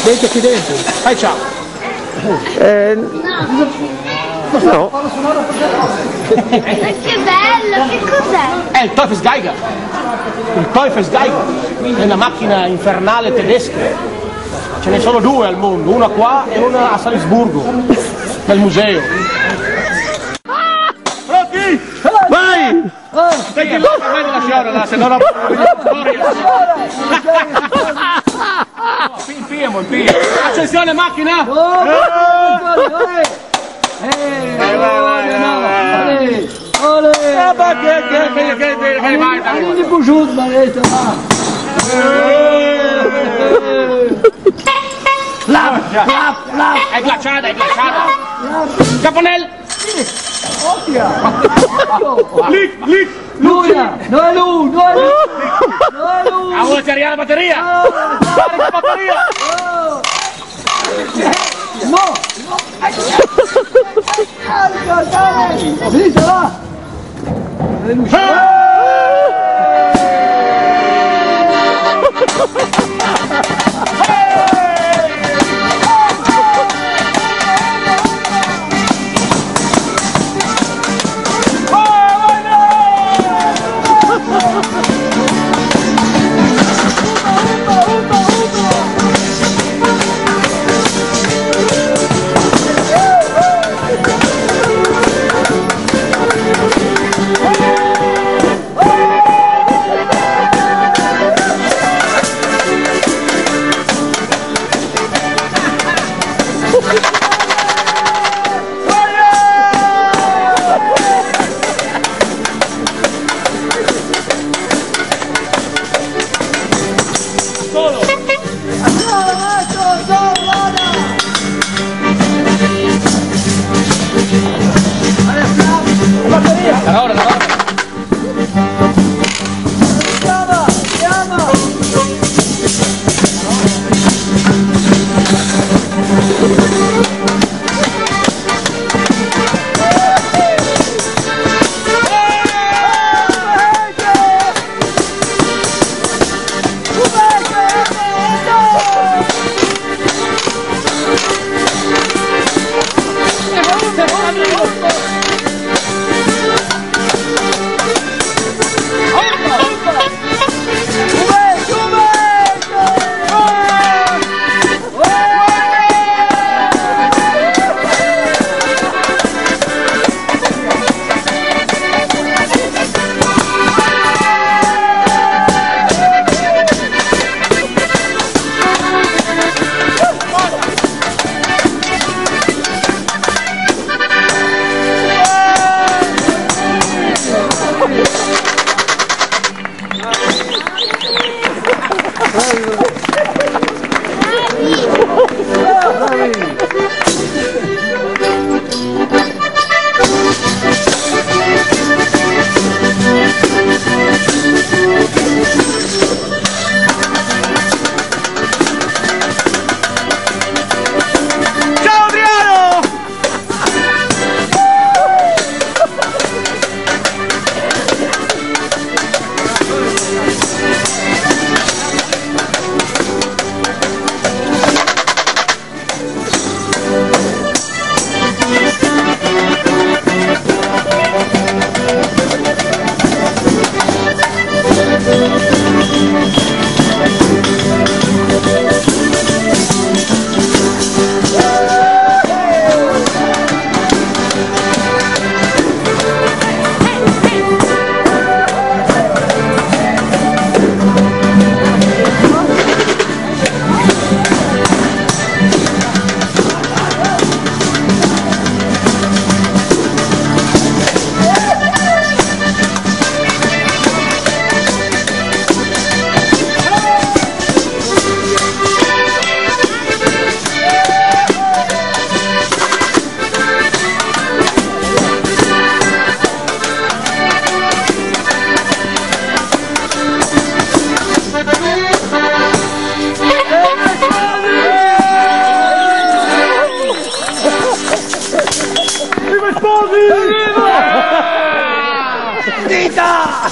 Dentro qui dentro. Fai ciao. No. Che bello, che cos'è? È il Teufelsgeiger. Il Teufelsgeiger è una macchina infernale tedesca. Ce ne sono due al mondo, una qua e una a Salisburgo, nel museo. Pronti? Vai! Stai che basta mai della fiora là, se no la storia. Impiemo. Attenzione macchina! È glaciata! Caponel! Lic! Lui! No è lui! Ah, vuole tirare la batteria? Carica la batteria! No! Ho finito là! Dita!